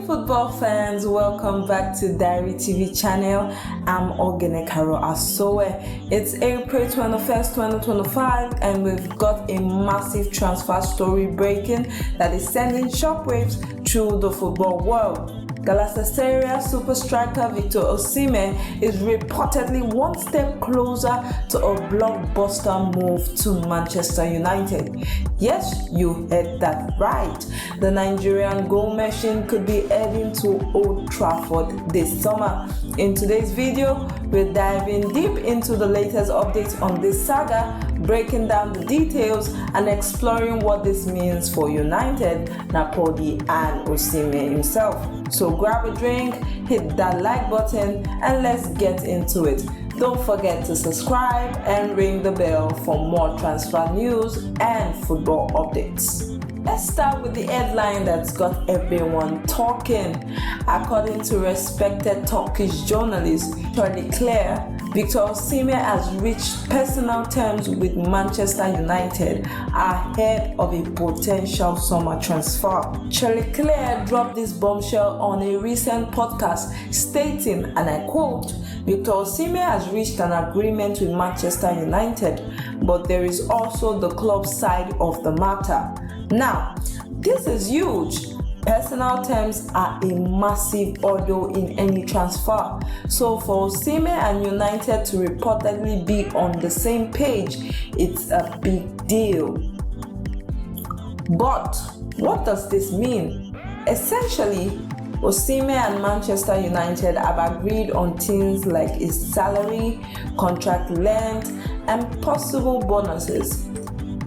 football fans, welcome back to Diary TV channel. I'm Ogenekaro Asoe. It's April 21st, 2025 and we've got a massive transfer story breaking that is sending shockwaves through the football world. Galatasaray super striker Victor Osimhen is reportedly one step closer to a blockbuster move to Manchester United. Yes, you heard that right. The Nigerian goal machine could be heading to Old Trafford this summer. In today's video, we're diving deep into the latest updates on this saga, breaking down the details and exploring what this means for United, Napoli and Osimhen himself. So grab a drink, hit that like button and let's get into it. Don't forget to subscribe and ring the bell for more transfer news and football updates. Let's start with the headline that's got everyone talking. According to respected Turkish journalist Charlie Claire, Victor Osimhen has reached personal terms with Manchester United ahead of a potential summer transfer. Charlie Claire dropped this bombshell on a recent podcast stating, and I quote, Victor Osimhen has reached an agreement with Manchester United, but there is also the club side of the matter. Now, this is huge. Personal terms are a massive hurdle in any transfer. So for Osimhen and United to reportedly be on the same page, it's a big deal. But what does this mean? Essentially, Osimhen and Manchester United have agreed on things like his salary, contract length, and possible bonuses.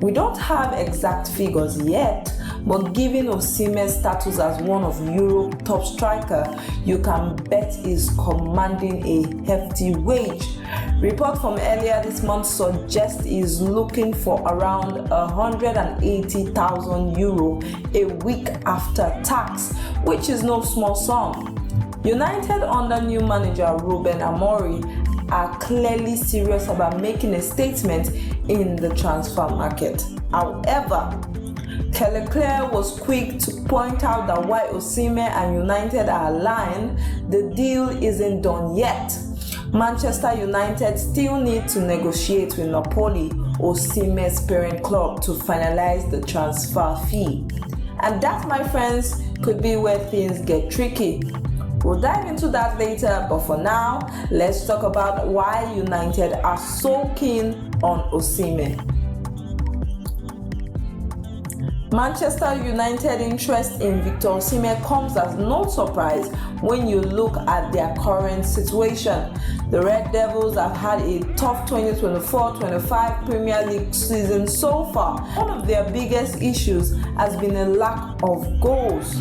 We don't have exact figures yet, but given Osimhen's status as one of Europe's top striker, you can bet he's commanding a hefty wage. Report from earlier this month suggests he's looking for around €180,000 a week after tax, which is no small sum. United under new manager Ruben Amorim are clearly serious about making a statement in the transfer market. However, Kelly Clare was quick to point out that while Osimhen and United are aligned, the deal isn't done yet. Manchester United still need to negotiate with Napoli, Osimhen's parent club, to finalize the transfer fee. And that, my friends, could be where things get tricky. We'll dive into that later, but for now, let's talk about why United are so keen on Osimhen. Manchester United interest in Victor Osimhen comes as no surprise when you look at their current situation. The Red Devils have had a tough 2024-25 Premier League season so far. One of their biggest issues has been a lack of goals.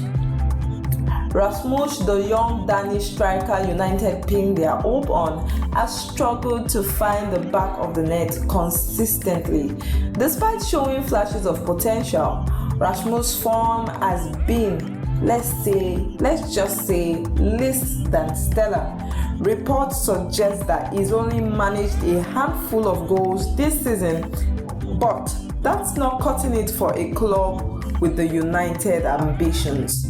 Rasmus, the young Danish striker United pinned their hope on, has struggled to find the back of the net consistently. Despite showing flashes of potential, Rasmus' form has been, let's just say, less than stellar. Reports suggest that he's only managed a handful of goals this season, but that's not cutting it for a club with the United ambitions.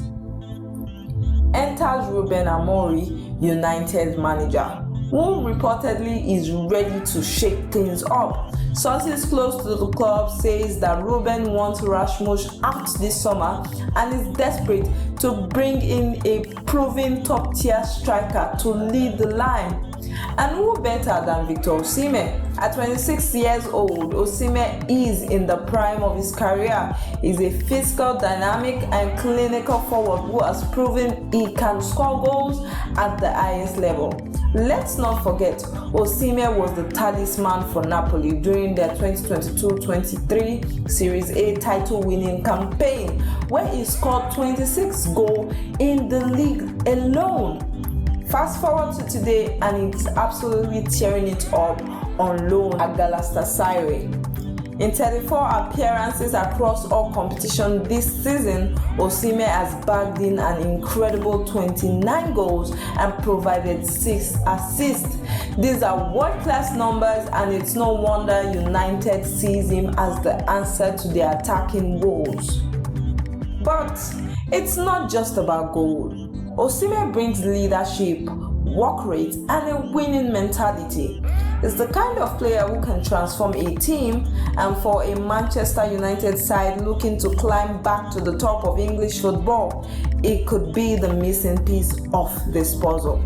Enters Ruben Amorim, United manager, who reportedly is ready to shake things up. Sources close to the club says that Ruben wants Rasmus out this summer and is desperate to bring in a proven top-tier striker to lead the line. And who better than Victor Osimhen? At 26 years old, Osimhen is in the prime of his career. He's a physical, dynamic and clinical forward who has proven he can score goals at the highest level. Let's not forget, Osimhen was the talisman for Napoli during their 2022-23 Serie A title-winning campaign, where he scored 26 goals in the league alone. Fast forward to today and it's absolutely tearing it up on loan at Galatasaray. In 34 appearances across all competitions this season, Osimhen has bagged in an incredible 29 goals and provided 6 assists. These are world-class numbers and it's no wonder United sees him as the answer to their attacking woes. But it's not just about goal. Osimhen brings leadership, work rate, and a winning mentality. He's the kind of player who can transform a team, and for a Manchester United side looking to climb back to the top of English football, it could be the missing piece of this puzzle.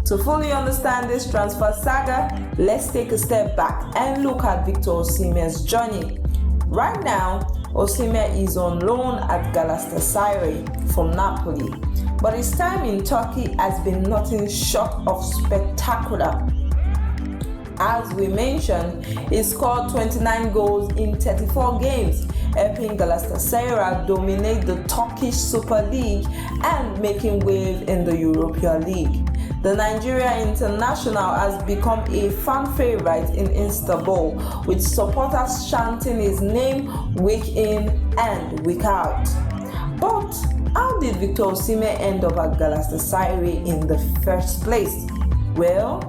To fully understand this transfer saga, let's take a step back and look at Victor Osimhen's journey. Right now, Osimhen is on loan at Galatasaray from Napoli, but his time in Turkey has been nothing short of spectacular. As we mentioned, he scored 29 goals in 34 games, helping Galatasaray dominate the Turkish Super League and making waves in the European League. The Nigerian international has become a fan favorite in Istanbul, with supporters chanting his name week in and week out. But how did Victor Osimhen end up at Galatasaray in the first place? Well,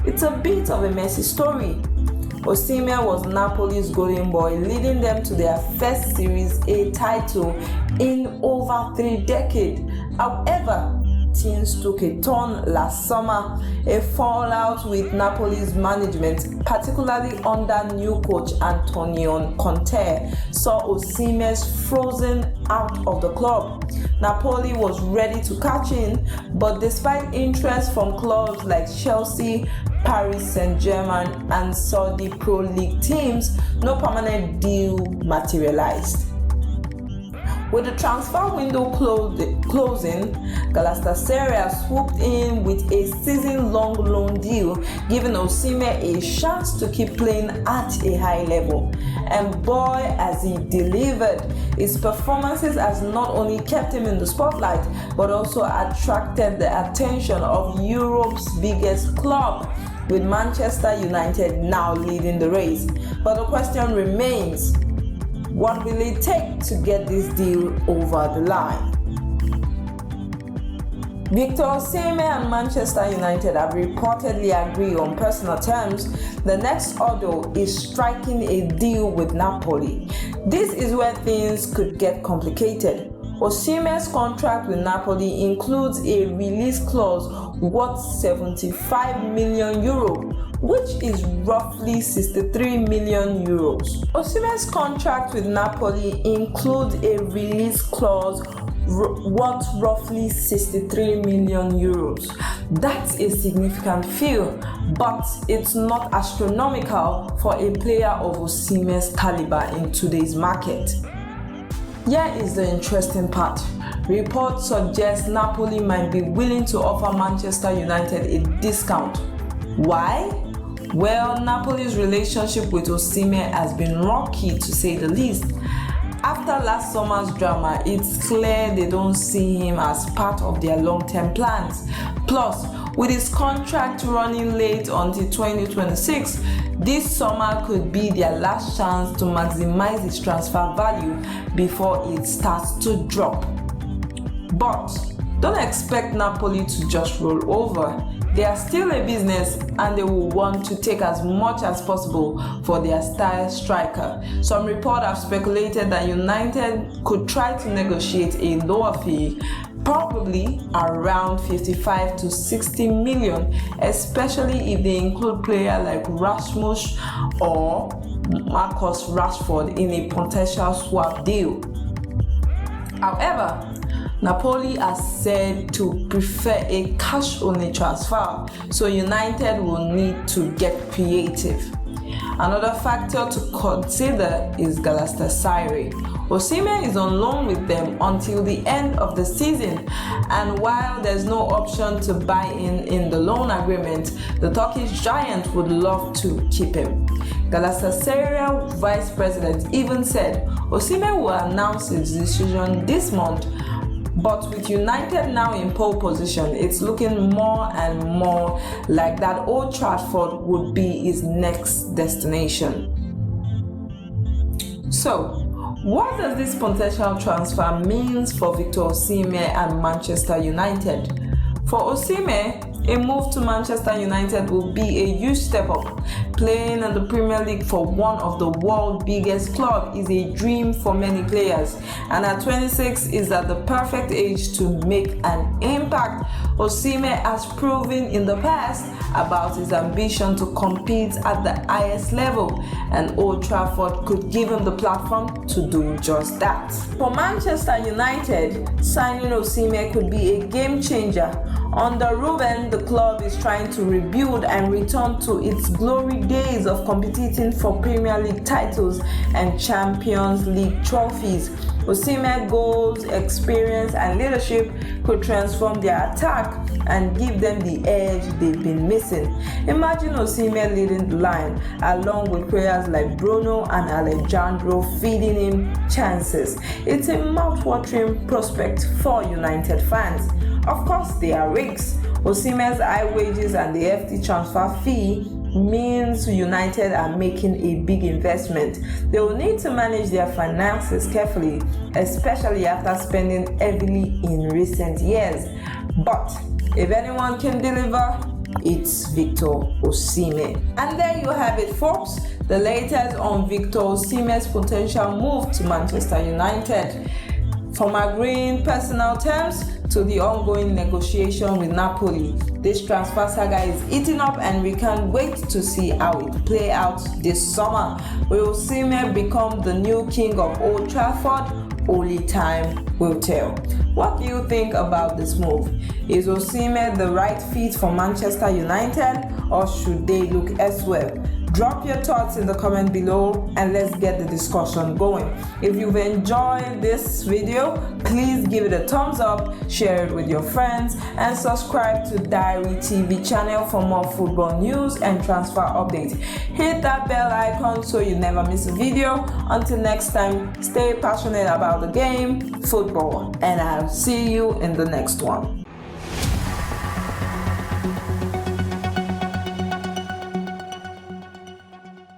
it's a bit of a messy story. Osimhen was Napoli's golden boy, leading them to their first Serie A title in over 3 decades. However, things took a turn last summer. A fallout with Napoli's management, particularly under new coach Antonio Conte, saw Osimhen frozen out of the club. Napoli was ready to catch in, but despite interest from clubs like Chelsea, Paris Saint-Germain, and Saudi Pro League teams, no permanent deal materialized. With the transfer window closing, Galatasaray swooped in with a season-long loan deal, giving Osimhen a chance to keep playing at a high level. And boy, has he delivered. His performances has not only kept him in the spotlight, but also attracted the attention of Europe's biggest club, with Manchester United now leading the race. But the question remains, what will it take to get this deal over the line? Victor Osimhen and Manchester United have reportedly agreed on personal terms. The next hurdle is striking a deal with Napoli. This is where things could get complicated. Osimhen's contract with Napoli includes a release clause worth €75 million, which is roughly 63 million euros. Osimhen's contract with Napoli includes a release clause worth roughly 63 million euros. That's a significant fee, but it's not astronomical for a player of Osimhen's caliber in today's market. Here is the interesting part. Reports suggest Napoli might be willing to offer Manchester United a discount. Why? Well, Napoli's relationship with Osimhen has been rocky, to say the least. After last summer's drama, it's clear they don't see him as part of their long-term plans. Plus, with his contract running late until 2026, this summer could be their last chance to maximize his transfer value before it starts to drop. But don't expect Napoli to just roll over. They are still a business, and they will want to take as much as possible for their star striker. Some reports have speculated that United could try to negotiate a lower fee, probably around 55 to 60 million, especially if they include players like Rasmus or Marcus Rashford in a potential swap deal. However, Napoli has said to prefer a cash-only transfer, so United will need to get creative. Another factor to consider is Galatasaray. Osimhen is on loan with them until the end of the season, and while there's no option to buy in the loan agreement, the Turkish giant would love to keep him. Galatasaray vice president even said Osimhen will announce his decision this month. But with United now in pole position, it's looking more and more like that Old Trafford would be his next destination. So, what does this potential transfer mean for Victor Osimhen and Manchester United? For Osimhen, A move to Manchester United will be a huge step up. Playing in the Premier League for one of the world's biggest clubs is a dream for many players, and at 26 is at the perfect age to make an impact. Osimhen has proven in the past about his ambition to compete at the highest level, and Old Trafford could give him the platform to do just that. For Manchester United, signing Osimhen could be a game changer. Under Ruben, the club is trying to rebuild and return to its glory days of competing for Premier League titles and Champions League trophies. Osimhen's goals, experience, and leadership could transform their attack and give them the edge they've been missing. Imagine Osimhen leading the line, along with players like Bruno and Alejandro feeding him chances. It's a mouth-watering prospect for United fans. Of course, there are risks. Osimhen's high wages and the hefty transfer fee means United are making a big investment. They will need to manage their finances carefully, especially after spending heavily in recent years. But if anyone can deliver, it's Victor Osimhen. And there you have it, folks. The latest on Victor Osimhen's potential move to Manchester United. From agreeing personal terms to the ongoing negotiation with Napoli, this transfer saga is eating up, and we can't wait to see how it plays out this summer. Will Osimhen become the new king of Old Trafford? Only time will tell. What do you think about this move? Is Osimhen the right fit for Manchester United, or should they look elsewhere? Drop your thoughts in the comment below and let's get the discussion going. If you've enjoyed this video, please give it a thumbs up, share it with your friends, and subscribe to Diary TV channel for more football news and transfer updates. Hit that bell icon so you never miss a video. Until next time, stay passionate about the game, football, and I'll see you in the next one.